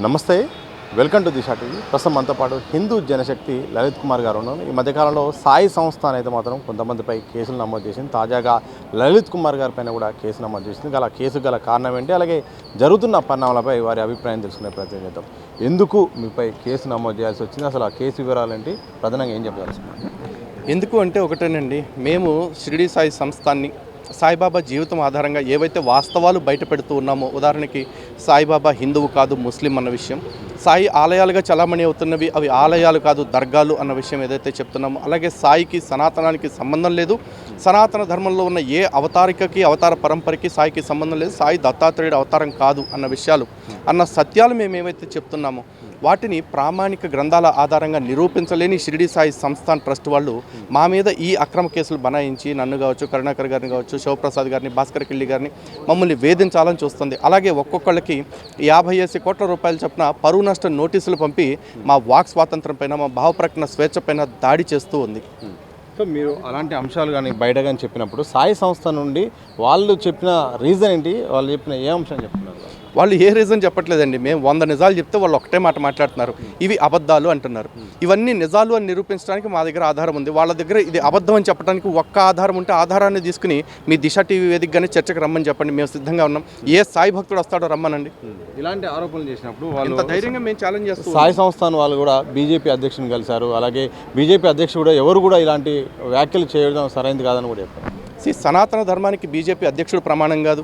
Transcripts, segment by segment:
నమస్తే, welcome to Disha TV. ప్రస్తుతం మనతో పాటు హిందూ జనశక్తి లలిత్ కుమార్ గారు ఉన్నారు. ఈ మధ్యకాలంలో సాయి సంస్థ అనేది మాత్రం కొంతమందిపై కేసులు నమోదు చేసింది. తాజాగా లలిత్ కుమార్ గారి పైన కూడా కేసు నమోదు చేసింది. అలా కేసు గల కారణం ఏంటి, అలాగే జరుగుతున్న పరిణామాలపై వారి అభిప్రాయం తెలుసుకునే ప్రయత్నం చేద్దాం. ఎందుకు మీపై కేసు నమోదు చేయాల్సి వచ్చింది, అసలు ఆ కేసు వివరాలేంటి, ప్రధానంగా ఏం చెప్పదలుచుకున్నారు? ఎందుకు అంటే ఒకటేనండి, మేము షిరిడి సాయి సంస్థాన్ని సాయిబాబా జీవితం ఆధారంగా ఏవైతే వాస్తవాలు బయట పెడుతూ ఉన్నామో, ఉదాహరణకి సాయిబాబా హిందువు కాదు ముస్లిం అన్న విషయం, సాయి ఆలయాలుగా చలామణి అవుతున్నవి అవి ఆలయాలు కాదు దర్గాలు అన్న విషయం ఏదైతే చెప్తున్నామో, అలాగే సాయికి సనాతనానికి సంబంధం లేదు, సనాతన ధర్మంలో ఉన్న ఏ అవతారికకి అవతార పరంపరకి సాయికి సంబంధం లేదు, సాయి దత్తాత్రేయుడు అవతారం కాదు అన్న విషయాలు అన్న సత్యాలు మేము ఏవైతే చెప్తున్నామో వాటిని ప్రామాణిక గ్రంథాల ఆధారంగా నిరూపించలేని షిరిడి సాయి సంస్థాన్ ట్రస్ట్ వాళ్ళు మా మీద ఈ అక్రమ కేసులు బనాయించి నన్ను కావచ్చు, కరుణాకర్ గారిని కావచ్చు, శివప్రసాద్ గారిని, భాస్కర్ కిళ్ళి గారిని మమ్మల్ని వేధించాలని చూస్తుంది. అలాగే ఒక్కొక్కళ్ళకి 50 కోట్ల రూపాయలు చొప్పున పరువు నష్ట నోటీసులు పంపి మా వాక్ స్వాతంత్రం పైన, మా భావప్రకటన స్వేచ్ఛ పైన దాడి చేస్తూ ఉంది. సో మీరు అలాంటి అంశాలు కానీ బయట కానీ చెప్పినప్పుడు సాయి సంస్థ నుండి వాళ్ళు చెప్పిన రీజన్ ఏంటి, వాళ్ళు చెప్పిన ఏ అంశం చెప్తున్నారు? వాళ్ళు ఏ రీజన్ చెప్పట్లేదండి. మేము 100 నిజాలు చెప్తే వాళ్ళు ఒకటే మాట మాట్లాడుతున్నారు, ఇవి అబద్ధాలు అంటున్నారు. ఇవన్నీ నిజాలు అని నిరూపించడానికి మా దగ్గర ఆధారం ఉంది. వాళ్ళ దగ్గర ఇది అబద్ధం అని చెప్పడానికి ఒక్క ఆధారం ఉంటే ఆధారాన్ని తీసుకుని మీ దిశ టీవీ వేదికగానే చర్చకు రమ్మని చెప్పండి, మేము సిద్ధంగా ఉన్నాం. ఏ సాయి భక్తుడు వస్తాడో రమ్మనండి. ఇలాంటి ఆరోపణలు చేసినప్పుడు వాళ్ళు ధైర్యంగా మేము ఛాలెంజ్ చేస్తాం. సాయి సంస్థాన్ వాళ్ళు కూడా బీజేపీ అధ్యక్షుని కలిశారు. అలాగే బీజేపీ అధ్యక్షుడు కూడా ఎవరు కూడా ఇలాంటి వ్యాఖ్యలు చేయడం సరైనది కాదని కూడా చెప్పారు. సనాతన ధర్మానికి బీజేపీ అధ్యక్షుడు ప్రమాణం కాదు,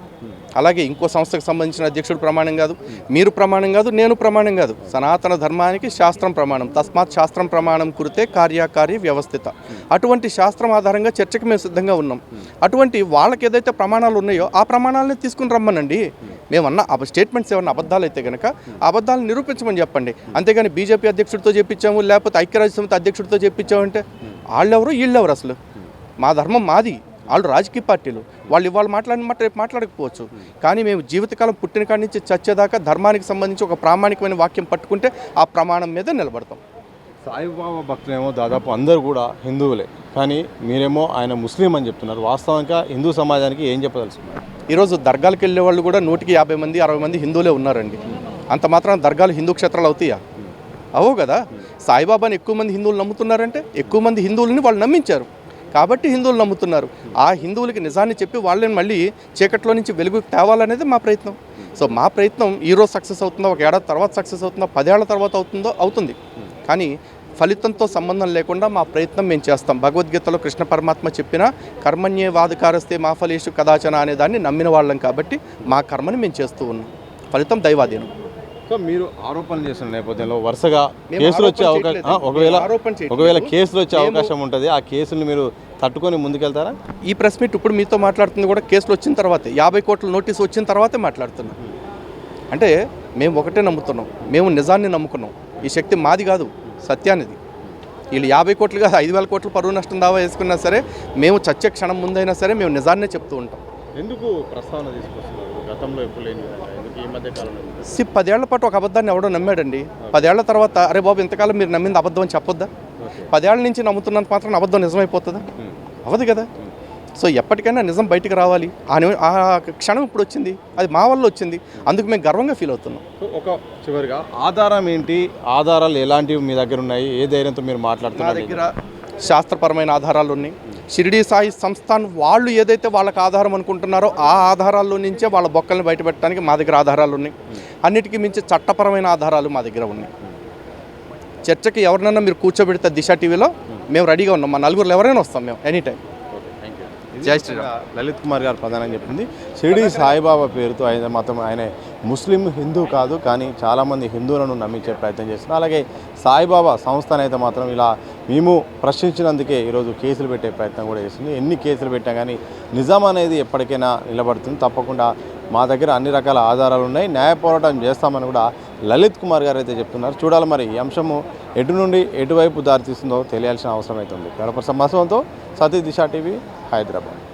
అలాగే ఇంకో సంస్థకు సంబంధించిన అధ్యక్షుడు ప్రమాణం కాదు, మీరు ప్రమాణం కాదు, నేను ప్రమాణం కాదు. సనాతన ధర్మానికి శాస్త్రం ప్రమాణం. తస్మాత్ శాస్త్రం ప్రమాణం కురితే కార్యకార్య వ్యవస్థిత. అటువంటి శాస్త్రం ఆధారంగా చర్చకు మేము సిద్ధంగా ఉన్నాం. అటువంటి వాళ్ళకి ఏదైతే ప్రమాణాలు ఉన్నాయో ఆ ప్రమాణాలని తీసుకుని రమ్మనండి. మేమన్నా స్టేట్మెంట్స్ ఏమన్నా అబద్ధాలు అయితే కనుక ఆ అబద్ధాలను నిరూపించమని చెప్పండి. అంతేగాని బీజేపీ అధ్యక్షుడితో చెప్పించాము, లేకపోతే ఐక్యరాజ్య సమితి అధ్యక్షుడితో చెప్పించామంటే వాళ్ళెవరు వీళ్ళెవరు? అసలు మా ధర్మం మాది, వాళ్ళు రాజకీయ పార్టీలు, వాళ్ళు ఇవాళ మాట్లాడిన మాట రేపు మాట్లాడకపోవచ్చు. కానీ మేము జీవితకాలం పుట్టిన కాడి నుంచి చచ్చేదాకా ధర్మానికి సంబంధించి ఒక ప్రామాణికమైన వాక్యం పట్టుకుంటే ఆ ప్రమాణం మీద నిలబడతాం. సాయిబాబా భక్తులేమో దాదాపు అందరూ కూడా హిందువులే, కానీ మీరేమో ఆయన ముస్లిం అని చెప్తున్నారు. వాస్తవంగా హిందూ సమాజానికి ఏం చెప్పదలుచుకున్నారు? ఈరోజు దర్గాలకు వెళ్ళే వాళ్ళు కూడా 100కి 50 మంది 60 మంది హిందువులే ఉన్నారండి. అంత మాత్రం దర్గాలు హిందూ క్షేత్రాలు అవుతాయా? అవో కదా. సాయిబాబాని ఎక్కువ మంది హిందువులు నమ్ముతున్నారంటే ఎక్కువ మంది హిందువులని వాళ్ళు నమ్మించారు కాబట్టి హిందువులు నమ్ముతున్నారు. ఆ హిందువులకి నిజాన్ని చెప్పి వాళ్ళని మళ్ళీ చీకట్లో నుంచి వెలుగు తేవాలనేది మా ప్రయత్నం. సో మా ప్రయత్నం ఈరోజు సక్సెస్ అవుతుందో, 1 ఏడాది తర్వాత సక్సెస్ అవుతుందో, 10 ఏళ్ల తర్వాత అవుతుంది. కానీ ఫలితంతో సంబంధం లేకుండా మా ప్రయత్నం మేము చేస్తాం. భగవద్గీతలో కృష్ణ పరమాత్మ చెప్పిన కర్మణ్యేవాధికారస్తే మా ఫలేషు కదాచన అనే దాన్ని నమ్మిన వాళ్ళం కాబట్టి మా కర్మని మేము చేస్తూ ఉన్నాం. ఫలితం దైవాధీనం. సో మీరు ఆరోపణలు చేసిన నేపథ్యంలో వరుసగా కేసులు వచ్చే అవకాశం, ఒకవేళ కేసులు వచ్చే అవకాశం ఉంటుంది, ఆ కేసులు మీరు తట్టుకొని ముందుకెళ్తారా? ఈ ప్రెస్ మీట్ ఇప్పుడు మీతో మాట్లాడుతుంది కూడా కేసులు వచ్చిన తర్వాతే, 50 కోట్ల నోటీసు వచ్చిన తర్వాతే మాట్లాడుతున్నాం. అంటే మేము ఒకటే నమ్ముతున్నాం, మేము నిజాన్ని నమ్ముకున్నాం. ఈ శక్తి మాది కాదు, సత్యానిది. వీళ్ళు 50 కోట్లు కాదు 5,000 కోట్ల పరువు నష్టం దావా వేసుకున్నా సరే మేము చచ్చే క్షణం ముందైనా సరే మేము నిజాన్నే చెప్తూ ఉంటాం. ఎందుకు ప్రస్తావన తీసుకొస్తున్నారు? గతంలో ఎప్పుడు లేని ఈ మధ్య కాలంలో 10 ఏళ్ల పాటు ఒక అబద్ధాన్ని ఎవడో నమ్మాడండి. 10 ఏళ్ల తర్వాత అరే బాబు ఇంతకాలం మీరు నమ్మింది అబద్ధం అని చెప్పొద్దా? 10 ఏళ్ల నుంచి నమ్ముతున్నంత మాత్రం అబద్ధం నిజమైపోతుందా? అవ్వదు కదా. సో ఎప్పటికైనా నిజం బయటికి రావాలి. ఆ క్షణం ఇప్పుడు వచ్చింది, అది మా వల్ల వచ్చింది, అందుకు మేము గర్వంగా ఫీల్ అవుతున్నాం. ఒక చివరిగా ఆధారం ఏంటి, ఆధారాలు ఎలాంటివి మీ దగ్గర ఉన్నాయి, ఏ ధైర్యంతో మీరు మాట్లాడుతున్నారు? నా దగ్గర శాస్త్రపరమైన ఆధారాలు ఉన్నాయి. షిరిడి సాయి సంస్థాన్ వాళ్ళు ఏదైతే వాళ్ళకి ఆధారం అనుకుంటున్నారో ఆ ఆధారాల్లో నుంచే వాళ్ళ బొక్కల్ని బయటపెట్టడానికి మా దగ్గర ఆధారాలు ఉన్నాయి. అన్నిటికీ మించి చట్టపరమైన ఆధారాలు మా దగ్గర ఉన్నాయి. చర్చకి ఎవరినైనా మీరు కూర్చోబెడితే దిశ టీవీలో మేము రెడీగా ఉన్నాం. మా నలుగురు ఎవరైనా వస్తాం మేము ఎనీ టైం. జై శ్రీరామ్. లలిత్ కుమార్ గారు ప్రధానంగా చెప్పింది షిరిడి సాయిబాబా పేరుతో ఆయన మాత్రం ఆయన ముస్లిం హిందూ కాదు, కానీ చాలామంది హిందువులను నమ్మించే ప్రయత్నం చేస్తున్నారు. అలాగే సాయిబాబా సంస్థనైతే మాత్రం ఇలా మేము ప్రశ్నించినందుకే ఈరోజు కేసులు పెట్టే ప్రయత్నం కూడా చేస్తుంది. ఎన్ని కేసులు పెట్టా కానీ నిజం అనేది ఎప్పటికైనా నిలబడుతుంది. తప్పకుండా మా దగ్గర అన్ని రకాల ఆధారాలు ఉన్నాయి, న్యాయ పోరాటం చేస్తామని కూడా లలిత్ కుమార్ గారు అయితే చెప్తున్నారు. చూడాలి మరి ఈ అంశము ఎటు నుండి ఎటువైపు దారితీస్తుందో తెలియాల్సిన అవసరం అవుతుంది. కడప సమాసంతో సతీ దిశ టీవీ, హైదరాబాద్.